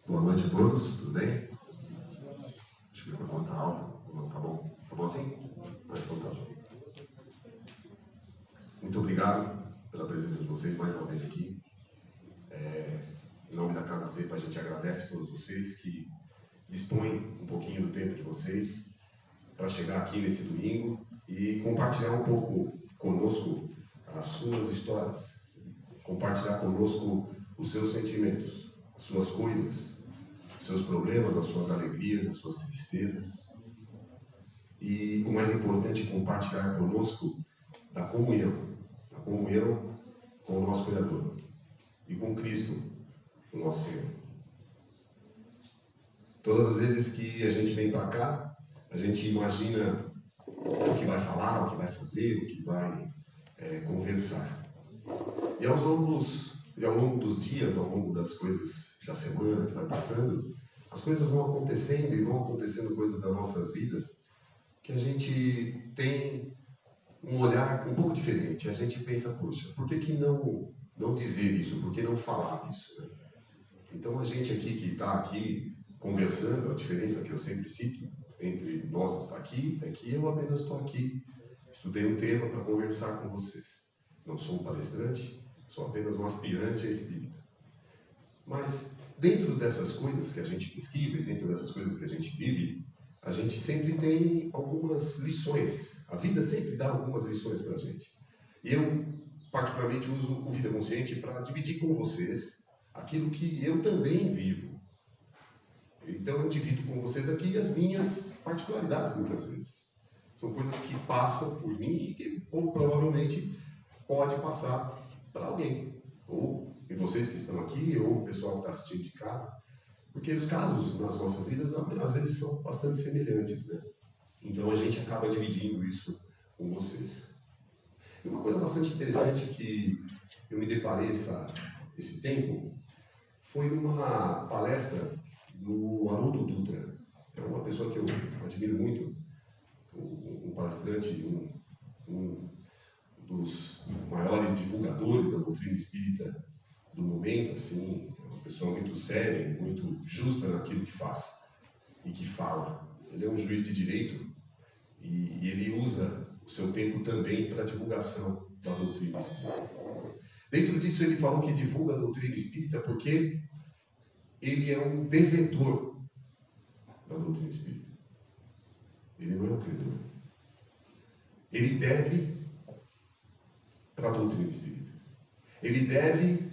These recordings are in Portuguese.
Boa noite a todos, tudo bem? Acho que o microfone está alto, não, tá bom? Tá bom assim? Então tá. Muito obrigado pela presença de vocês mais uma vez aqui. Em nome da Casa Cepa, a gente agradece a todos vocês que dispõem um pouquinho do tempo de vocês para chegar aqui nesse domingo e compartilhar um pouco conosco as suas histórias, compartilhar conosco os seus sentimentos, as suas coisas, os seus problemas, as suas alegrias, as suas tristezas. E o mais importante, compartilhar conosco da comunhão com o nosso Criador e com Cristo, o nosso Senhor. Todas as vezes que a gente vem para cá, a gente imagina o que vai falar, o que vai fazer, o que vai conversar. E ao longo dos dias, ao longo das coisas da semana que vai passando, as coisas vão acontecendo e vão acontecendo coisas das nossas vidas que a gente tem um olhar um pouco diferente. A gente pensa, poxa, por que não dizer isso? Por que não falar isso? Né? Então a gente aqui que está aqui conversando, a diferença que eu sempre cito entre nós aqui é que eu apenas estou aqui, estudei um tema para conversar com vocês. Não sou um palestrante, sou apenas um aspirante a espírita. Mas dentro dessas coisas que a gente pesquisa e dentro dessas coisas que a gente vive, a gente sempre tem algumas lições. A vida sempre dá algumas lições para a gente. E eu, particularmente, uso o Vida Consciente para dividir com vocês aquilo que eu também vivo. Então eu divido com vocês aqui as minhas particularidades, muitas vezes. São coisas que passam por mim e que ou, provavelmente pode passar para alguém. Ou em vocês que estão aqui, ou o pessoal que está assistindo de casa. Porque os casos nas nossas vidas, às vezes, são bastante semelhantes, né? Então a gente acaba dividindo isso com vocês. E uma coisa bastante interessante que eu me deparei esse tempo foi numa palestra do Haroldo Dutra. É uma pessoa que eu admiro muito, um palestrante, um dos maiores divulgadores da doutrina espírita do momento, assim, uma pessoa muito séria, muito justa naquilo que faz e que fala. Ele é um juiz de direito e ele usa o seu tempo também para a divulgação da doutrina espírita. Dentro disso ele falou que divulga a doutrina espírita porque ele é um devedor da doutrina espírita. Ele não é um credor. Ele deve para a doutrina espírita. Ele deve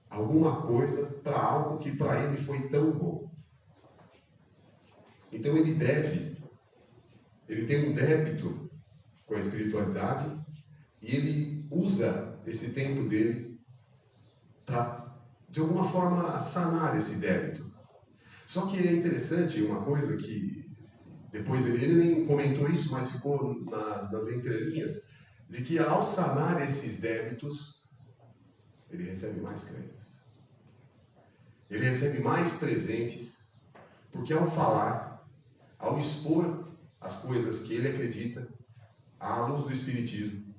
alguma coisa para algo que para ele foi tão bom. Então ele tem um débito com a espiritualidade e ele usa esse tempo dele para, de alguma forma, sanar esse débito. Só que é interessante uma coisa que, depois ele nem comentou isso, mas ficou nas entrelinhas, de que ao sanar esses débitos, ele recebe mais créditos. Ele recebe mais presentes, porque ao falar, ao expor as coisas que ele acredita, à luz do Espiritismo,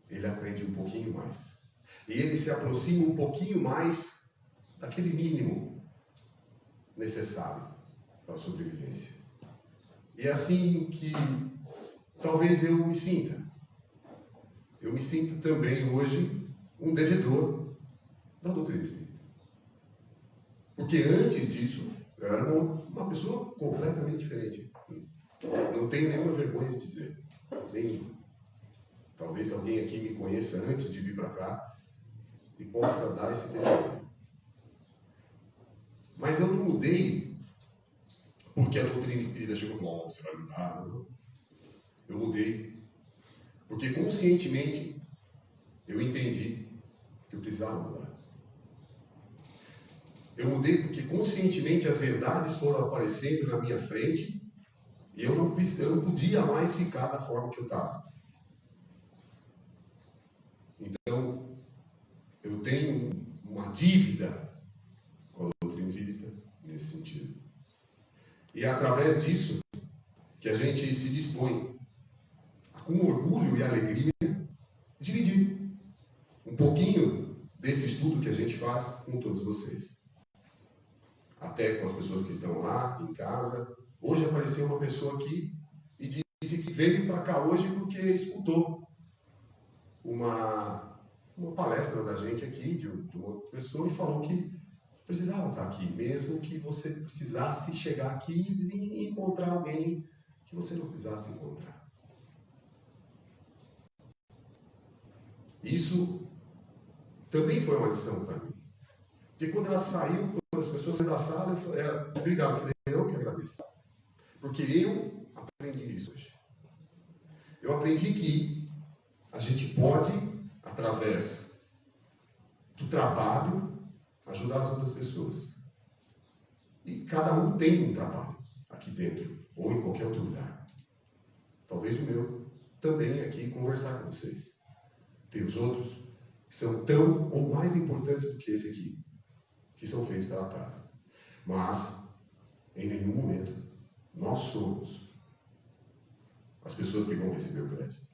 ele aprende um pouquinho mais. E ele se aproxima um pouquinho mais daquele mínimo necessário para a sobrevivência. E é assim que talvez eu me sinta. Eu me sinto também hoje um devedor da doutrina espírita. Porque antes disso, eu era uma pessoa completamente diferente. Não tenho nenhuma vergonha de dizer. Talvez alguém aqui me conheça antes de vir para cá e possa dar esse testemunho. Mas eu não mudei porque a doutrina espírita chegou e falou, você vai mudar. Não. Eu mudei porque conscientemente eu entendi que eu precisava mudar. Eu mudei porque conscientemente as verdades foram aparecendo na minha frente e eu não podia mais ficar da forma que eu estava. Então, eu tenho uma dívida com a doutrina espírita nesse sentido. E é através disso que a gente se dispõe a, com orgulho e alegria, dividir um pouquinho desse estudo que a gente faz com todos vocês. até com as pessoas que estão lá em casa. Hoje apareceu uma pessoa aqui e disse que veio para cá hoje porque escutou uma palestra da gente aqui, de uma outra pessoa, e falou que precisava estar aqui, mesmo que você precisasse chegar aqui e encontrar alguém que você não precisasse encontrar. Isso também foi uma lição para mim. Porque quando ela saiu, quando as pessoas saíram da sala, obrigado, eu falei, eu que agradeço. Porque eu aprendi isso hoje. Eu aprendi que a gente pode, através do trabalho, ajudar as outras pessoas. E cada um tem um trabalho aqui dentro, ou em qualquer outro lugar. Talvez o meu também aqui conversar com vocês. Tem os outros que são tão ou mais importantes do que esse aqui, que são feitos pela casa. Mas, em nenhum momento, nós somos as pessoas que vão receber o crédito.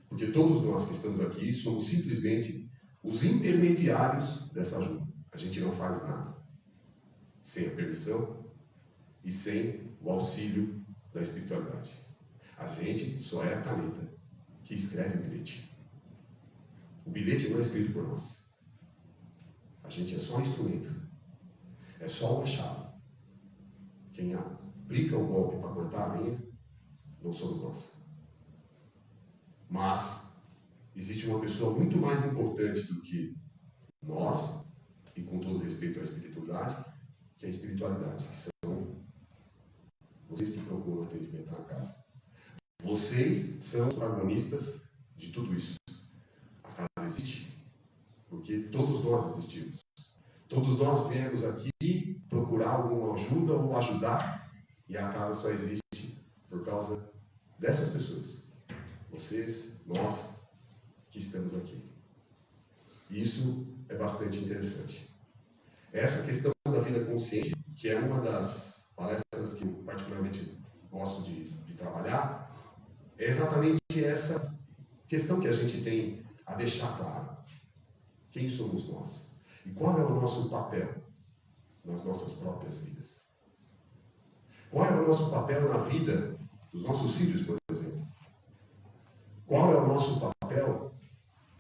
Porque todos nós que estamos aqui somos simplesmente os intermediários dessa ajuda. A gente não faz nada sem a permissão e sem o auxílio da espiritualidade. A gente só é a caneta que escreve o bilhete. O bilhete não é escrito por nós. A gente é só um instrumento. É só uma chave. Quem aplica o golpe para cortar a linha não somos nós. Mas existe uma pessoa muito mais importante do que nós, e com todo respeito à espiritualidade, que é a espiritualidade, que são vocês que procuram atendimento na casa. Vocês são os protagonistas de tudo isso. A casa existe porque todos nós existimos. Todos nós viemos aqui procurar alguma ajuda ou ajudar, e a casa só existe por causa dessas pessoas. Vocês, nós, que estamos aqui. Isso é bastante interessante. Essa questão da vida consciente, que é uma das palestras que eu particularmente gosto de trabalhar, é exatamente essa questão que a gente tem a deixar claro. Quem somos nós? E qual é o nosso papel nas nossas próprias vidas? Qual é o nosso papel na vida dos nossos filhos, por exemplo? Qual é o nosso papel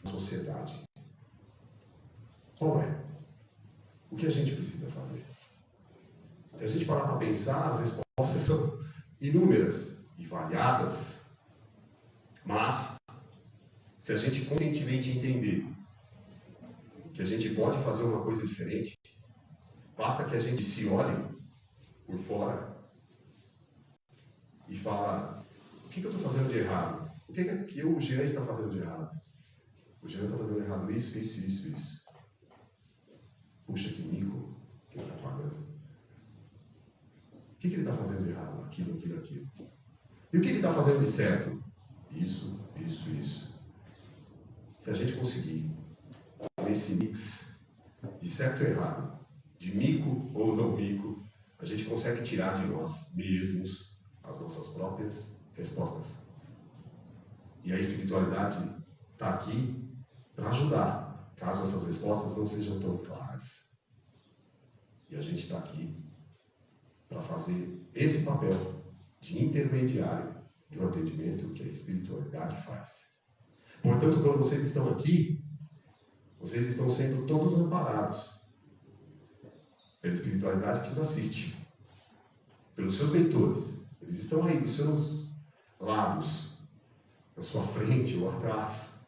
na sociedade? Qual é? O que a gente precisa fazer? Se a gente parar para pensar, as respostas são inúmeras e variadas. Mas, se a gente conscientemente entender que a gente pode fazer uma coisa diferente, basta que a gente se olhe por fora e fala: o que eu estou fazendo de errado? O que o Jean está fazendo de errado? O Jean está fazendo de errado isso, isso, isso, isso. Puxa, que mico que ele está pagando. O que ele está fazendo de errado? Aquilo, aquilo, aquilo. E o que ele está fazendo de certo? Isso, isso, isso. Se a gente conseguir, nesse mix de certo e errado, de mico ou não mico, a gente consegue tirar de nós mesmos as nossas próprias respostas. E a espiritualidade está aqui para ajudar, caso essas respostas não sejam tão claras. E a gente está aqui para fazer esse papel de intermediário de um atendimento que a espiritualidade faz. Portanto, quando vocês estão aqui, vocês estão sendo todos amparados pela espiritualidade que os assiste, pelos seus mentores. Eles estão aí dos seus lados, na sua frente ou atrás,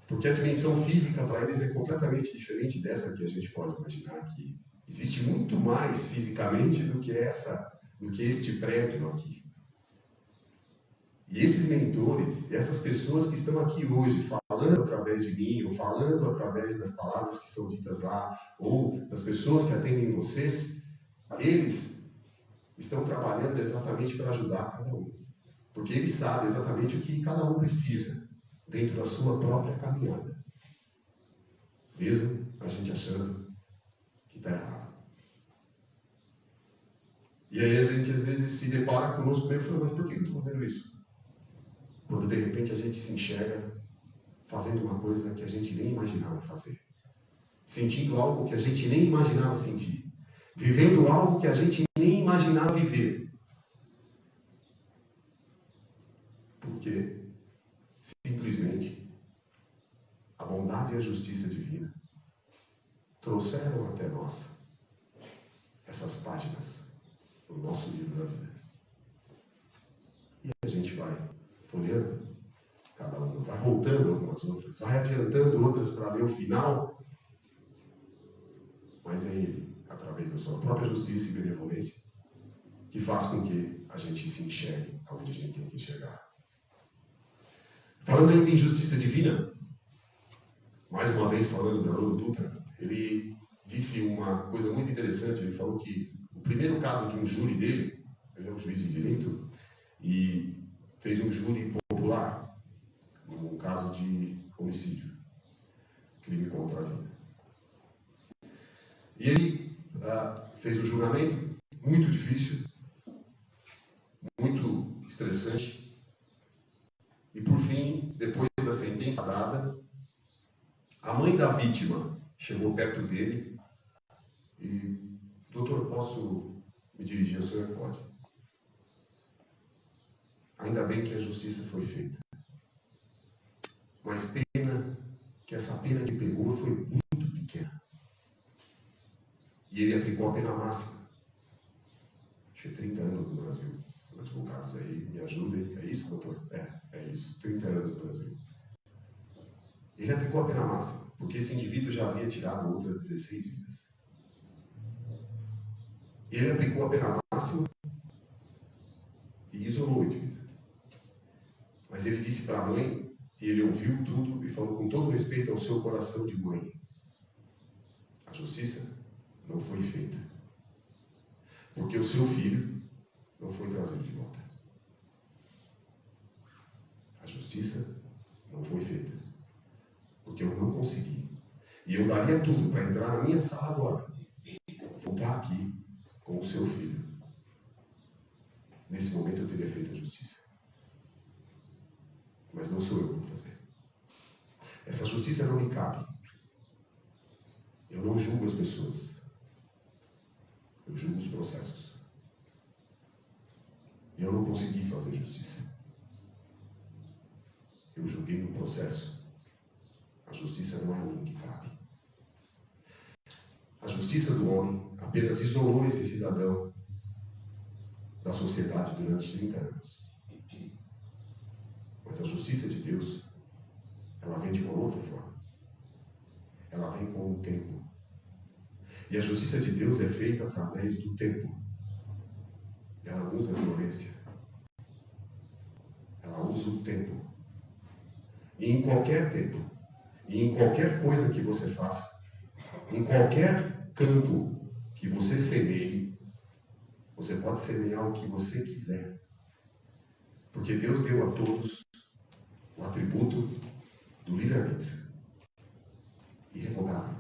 porque a dimensão física para eles é completamente diferente dessa que a gente pode imaginar aqui. Existe muito mais fisicamente do que este prédio aqui. E esses mentores, essas pessoas que estão aqui hoje falando através de mim, ou falando através das palavras que são ditas lá, ou das pessoas que atendem vocês, eles estão trabalhando exatamente para ajudar cada um. Porque eles sabem exatamente o que cada um precisa dentro da sua própria caminhada. Mesmo a gente achando que está errado. E aí a gente às vezes se depara conosco mesmo e fala: mas por que eu estou fazendo isso? Quando de repente a gente se enxerga fazendo uma coisa que a gente nem imaginava fazer. Sentindo algo que a gente nem imaginava sentir. vivendo algo que a gente nem imaginava viver. Porque simplesmente a bondade e a justiça divina trouxeram até nós essas páginas no nosso livro da vida. E a gente vai folheando cada uma, vai voltando algumas outras, vai adiantando outras para ler o final. Mas é Ele, através da sua própria justiça e benevolência, que faz com que a gente se enxergue aonde a gente tem que enxergar. Falando ainda em justiça divina, mais uma vez falando de Haroldo Dutra, ele disse uma coisa muito interessante. Ele falou que o primeiro caso de um júri dele, ele é um juiz de direito, e fez um júri popular, num caso de homicídio, crime contra a vida. E ele fez um julgamento muito difícil, muito estressante, e por fim, depois da sentença dada, a mãe da vítima chegou perto dele e: doutor, posso me dirigir ao senhor? Pode. Ainda bem que a justiça foi feita. Mas pena que essa pena que pegou foi muito pequena. E ele aplicou a pena máxima. Acho que 30 anos no Brasil. Os advogados aí me ajudem. É isso, doutor? É isso. 30 anos no Brasil. Ele aplicou a pena máxima, porque esse indivíduo já havia tirado outras 16 vidas. Ele aplicou a pena máxima e isolou o indivíduo. Mas ele disse para a mãe, e ele ouviu tudo e falou com todo respeito ao seu coração de mãe: a justiça não foi feita, porque o seu filho não foi trazido de volta. A justiça não foi feita, porque eu não consegui. E eu daria tudo para entrar na minha sala agora, voltar aqui com o seu filho. Nesse momento eu teria feito a justiça. Mas não sou eu que vou fazer. Essa justiça não me cabe. Eu não julgo as pessoas. Eu julgo os processos. E eu não consegui fazer justiça. Eu julguei no processo. A justiça não é a mim que cabe. A justiça do homem apenas isolou esse cidadão da sociedade durante 30 anos. Mas a justiça de Deus, ela vem de uma outra forma. Ela vem com o tempo. E a justiça de Deus é feita através do tempo. Ela usa a violência. Ela usa o tempo. E em qualquer tempo, e em qualquer coisa que você faça, em qualquer campo que você semeie, você pode semear o que você quiser. Porque Deus deu a todos o atributo do livre-arbítrio. Irrevogável.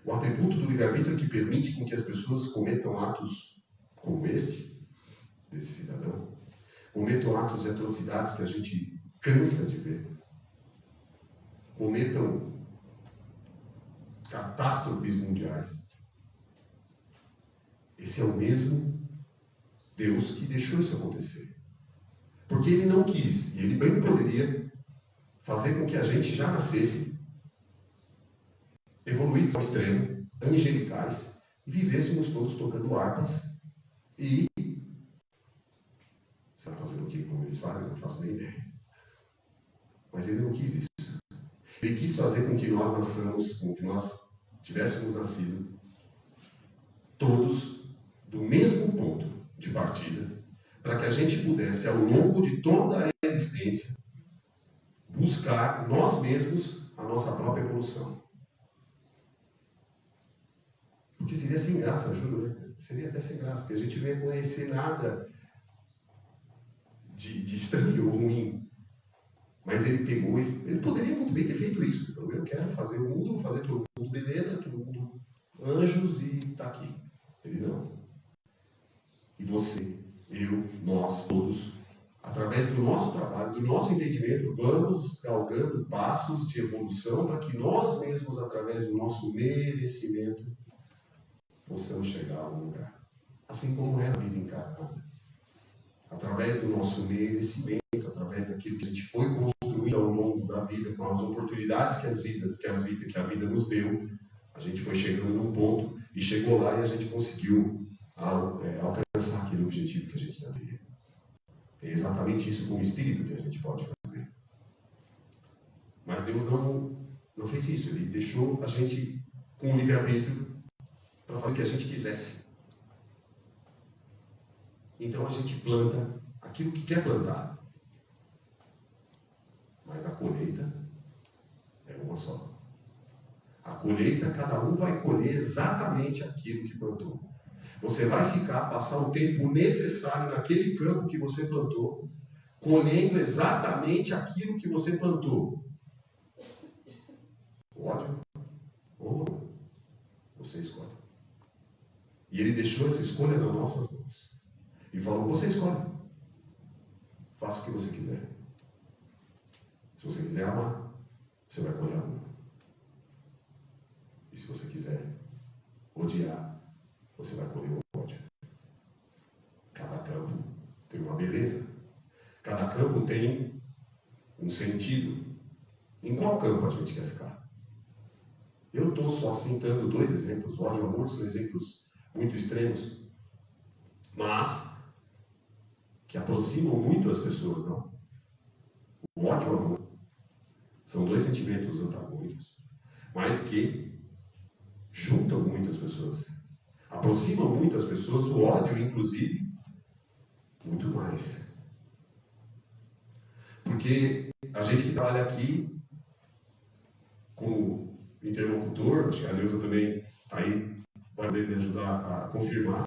O atributo do livre-arbítrio que permite com que as pessoas cometam atos como este, desse cidadão, cometam atos de atrocidades que a gente cansa de ver, cometam catástrofes mundiais. Esse é o mesmo Deus que deixou isso acontecer. Porque Ele não quis, e Ele bem poderia fazer com que a gente já nascesse evoluídos ao extremo, angelicais, e vivêssemos todos tocando harpas e... Você vai fazer o que como eles fazem? Eu não faço nem ideia. Mas Ele não quis isso. Ele quis fazer com que nós nasçamos, com que nós tivéssemos nascido todos do mesmo ponto de partida, para que a gente pudesse, ao longo de toda a existência, buscar nós mesmos a nossa própria evolução. Porque seria sem graça, juro, né? Seria até sem graça, porque a gente não ia conhecer nada de estranho ou ruim. Mas ele pegou e... Ele poderia muito bem ter feito isso. Então, eu quero fazer o mundo, vou fazer todo mundo beleza, todo mundo anjos e está aqui. Ele não. E você, eu, nós, todos, através do nosso trabalho, do nosso entendimento, vamos galgando passos de evolução para que nós mesmos, através do nosso merecimento, possamos chegar a algum lugar. Assim como é a vida encarnada. Através do nosso merecimento, através daquilo que a gente foi construindo ao longo da vida, com as oportunidades que a vida nos deu, a gente foi chegando num ponto e chegou lá e a gente conseguiu alcançar aquele objetivo que a gente deveria. É exatamente isso como espírito que a gente pode fazer. Mas Deus não fez isso. Ele deixou a gente com o livre-arbítrio para fazer o que a gente quisesse. Então a gente planta aquilo que quer plantar. Mas a colheita é uma só. A colheita, cada um vai colher exatamente aquilo que plantou. Você vai passar o tempo necessário naquele campo que você plantou, colhendo exatamente aquilo que você plantou. Ódio ou não? Você escolhe. E ele deixou essa escolha nas nossas mãos. E falou, você escolhe. Faça o que você quiser. Se você quiser amar, você vai colher amor. E se você quiser odiar, você vai colher o ódio. Cada campo tem uma beleza. Cada campo tem um sentido. Em qual campo a gente quer ficar? Eu estou só citando 2 exemplos. Ódio e amor são exemplos muito extremos, mas que aproximam muito as pessoas, não? O ódio e o amor são 2 sentimentos antagônicos, mas que juntam muito as pessoas. Aproximam muito as pessoas, o ódio, inclusive, muito mais. Porque a gente que trabalha aqui como interlocutor, acho que a Neuza também está aí para me ajudar a confirmar,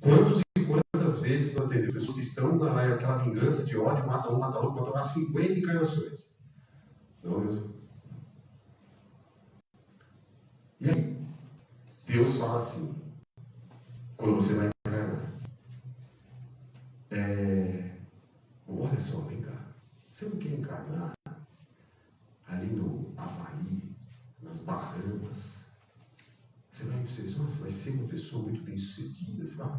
quantos e quantas vezes eu atendo pessoas que estão naquela vingança de ódio, mata um, mata outro, mata 50 encarnações. Não, Neuza? E aí, Deus fala assim, quando você vai encarnar, olha só, vem cá, você não quer encarnar ali no Havaí, nas Bahamas? Você vai ser uma pessoa muito bem sucedida, você vai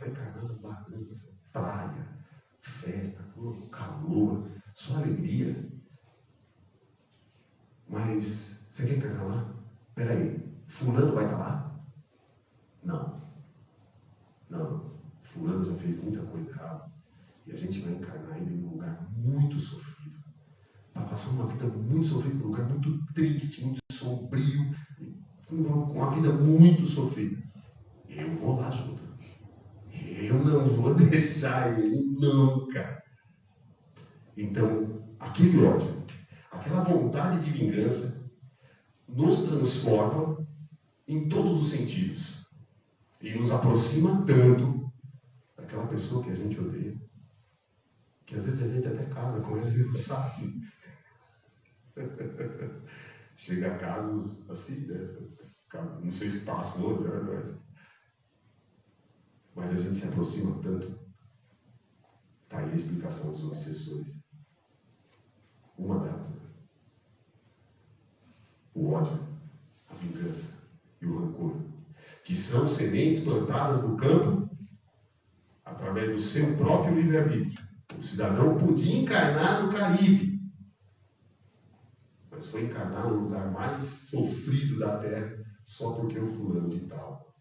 encarnar nas Bahamas, praia, festa, calor, só alegria. Mas você quer encarnar lá? Peraí, fulano vai estar lá? Não. Fulano já fez muita coisa errada. E a gente vai encarnar ele num lugar muito sofrido. Para passar uma vida muito sofrida, num lugar muito triste, muito sombrio, com uma vida muito sofrida. Eu vou lá junto. Eu não vou deixar ele nunca. Então, aquele ódio, aquela vontade de vingança, nos transforma em todos os sentidos. E nos aproxima tanto daquela pessoa que a gente odeia, que às vezes a gente até casa com eles e não sabe. Chega a casos assim, né? Não sei se passa hoje, mas a gente se aproxima tanto. Está aí a explicação dos obsessores. Uma delas, né? O ódio, a vingança e o rancor, que são sementes plantadas no campo através do seu próprio livre-arbítrio. O cidadão podia encarnar no Caribe, mas foi encarnar no lugar mais sofrido da terra só porque o fulano de tal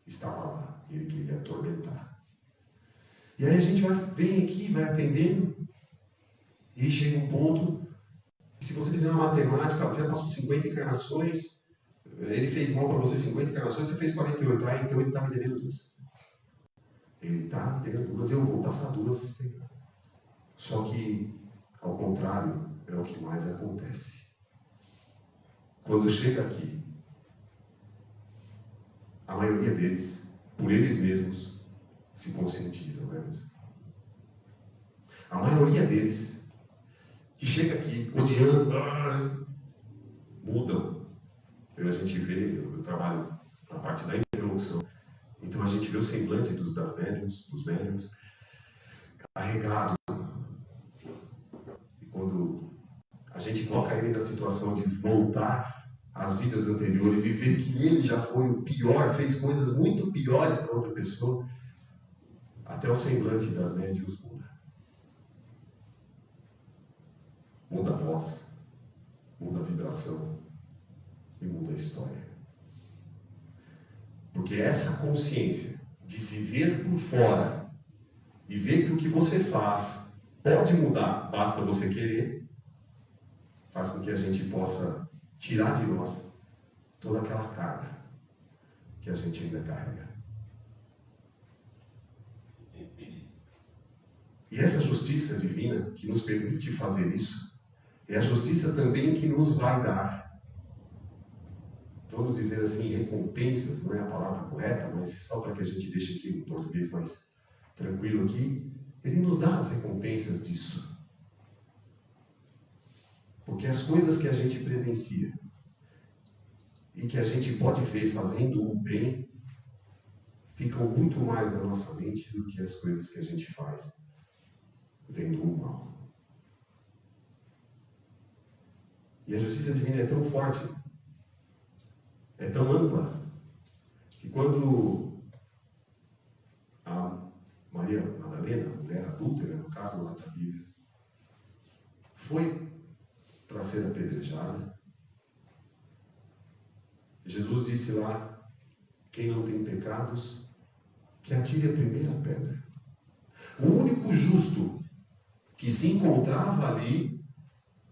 estava lá e ele queria atormentar. E aí a gente vem aqui, vai atendendo, e chega um ponto, e se você fizer uma matemática, você passou 50 encarnações, ele fez mal para você 50 encarnações, você fez 48, então ele está me devendo 2. Ele está me devendo 2, eu vou passar 2. Só que, ao contrário, é o que mais acontece. Quando chega aqui, a maioria deles, por eles mesmos, se conscientizam, né? A maioria deles, que chega aqui odiando, mudam. A gente vê, eu trabalho na parte da interlocução, então a gente vê o semblante dos médiuns, carregado. E quando a gente coloca ele na situação de voltar as vidas anteriores e ver que ele já foi o pior, fez coisas muito piores para outra pessoa, até o semblante das médiuns muda. Muda a voz, muda a vibração e muda a história. Porque essa consciência de se ver por fora e ver que o que você faz pode mudar, basta você querer, faz com que a gente possa tirar de nós toda aquela carga que a gente ainda carrega. E essa justiça divina que nos permite fazer isso, é a justiça também que nos vai dar, vamos dizer assim, recompensas, não é a palavra correta, mas só para que a gente deixe aqui no português mais tranquilo aqui, ele nos dá as recompensas disso. Porque as coisas que a gente presencia e que a gente pode ver fazendo o bem, ficam muito mais na nossa mente do que as coisas que a gente faz vendo o mal. E a justiça divina é tão forte, é tão ampla, que quando a Maria Madalena, a mulher adúltera, no caso lá da Bíblia, foi para ser apedrejada, Jesus disse lá, quem não tem pecados, que atire a primeira pedra. O único justo que se encontrava ali,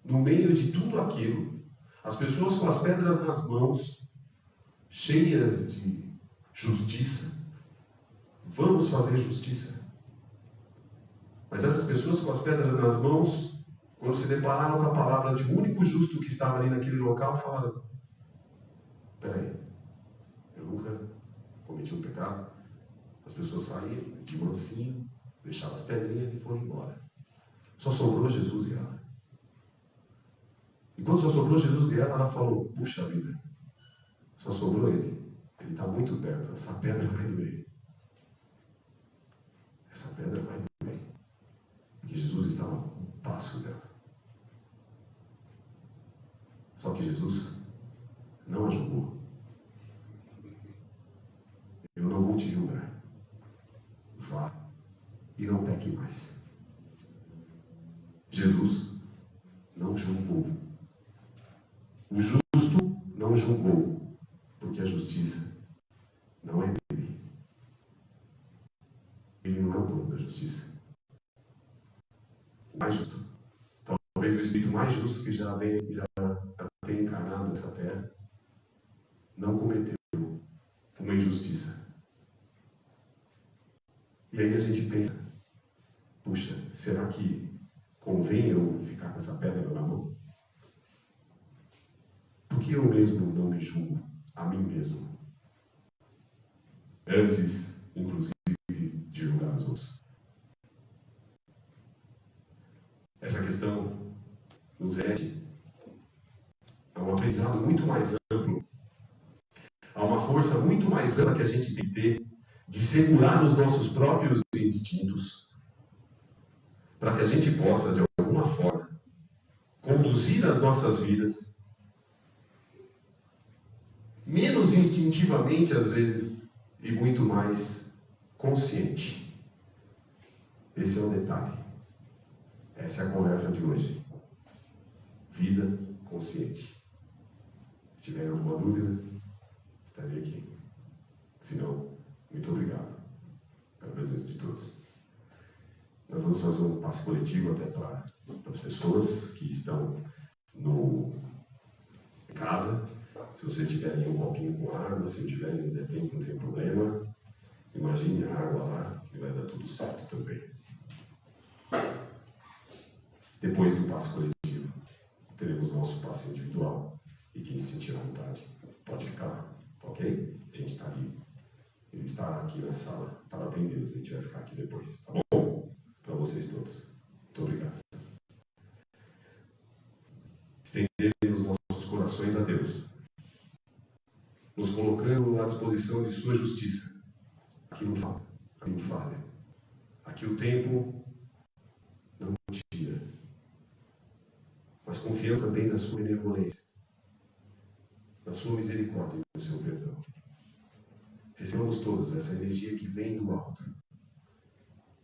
no meio de tudo aquilo, as pessoas com as pedras nas mãos, cheias de justiça. Vamos fazer justiça. Mas essas pessoas com as pedras nas mãos, quando se depararam com a palavra de um único justo que estava ali naquele local, falaram, peraí, eu nunca cometi um pecado. As pessoas saíram de mansinho, deixaram as pedrinhas e foram embora. Só sobrou Jesus e ela. E quando só sobrou Jesus e ela falou, puxa vida, só sobrou ele. Ele está muito perto, essa pedra vai doer. Essa pedra vai doer. Porque Jesus estava a um passo dela. Só que Jesus não a julgou. Eu não vou te julgar. Vá e não peque mais. Jesus não julgou. O justo não julgou, porque a justiça não é dele. Ele não é o dono da justiça. O mais justo, talvez o espírito mais justo que já tenha encarnado nessa terra, não cometeu uma injustiça. E aí a gente pensa, puxa, será que convém eu ficar com essa pedra na mão? Por que eu mesmo não me julgo a mim mesmo? Antes, inclusive, de julgar os outros. Essa questão nos remete a um aprendizado muito mais amplo, a uma força muito mais ampla que a gente tem que ter de segurar os nossos próprios instintos, para que a gente possa, de alguma forma, conduzir as nossas vidas menos instintivamente, às vezes, e muito mais consciente. Esse é o detalhe. Essa é a conversa de hoje. Vida consciente. Se tiver alguma dúvida, estarei aqui. Se não, muito obrigado pela presença de todos. Nós vamos fazer um passe coletivo até para as pessoas que estão em casa. Se vocês tiverem um copinho com água, se eu tiver ainda tempo, não tem problema. Imagine a água lá, que vai dar tudo certo também. Depois do passe coletivo, teremos nosso passe individual. E quem se sentir à vontade, pode ficar lá, ok? A gente está ali. Ele está aqui na sala para atendê-los. A gente vai ficar aqui depois, tá bom? Para vocês todos. Muito obrigado. Estenderemos nossos corações a Deus, nos colocando à disposição de sua justiça. Aqui não falha, aqui não falha. Aqui o tempo não tira, mas confiando também na sua benevolência. na sua misericórdia e no seu perdão. Recebamos todos essa energia que vem do alto,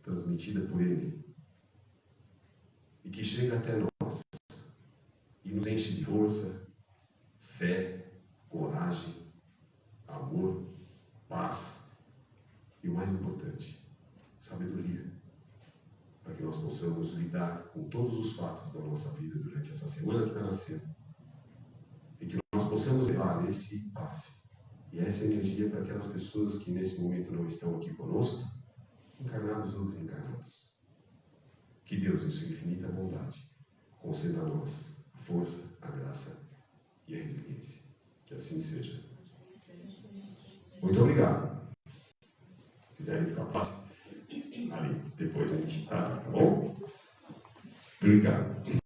transmitida por Ele, e que chega até nós e nos enche de força, fé, coragem, amor, paz e o mais importante, sabedoria, para que nós possamos lidar com todos os fatos da nossa vida durante essa semana que está nascendo e que nós possamos levar esse passe e essa energia para aquelas pessoas que nesse momento não estão aqui conosco, encarnados ou desencarnados. Que Deus, em sua infinita bondade, conceda a nós a força, a graça e a resiliência. Que assim seja. Muito obrigado. Se quiserem ficar fácil, ali, depois a gente tá bom? Obrigado.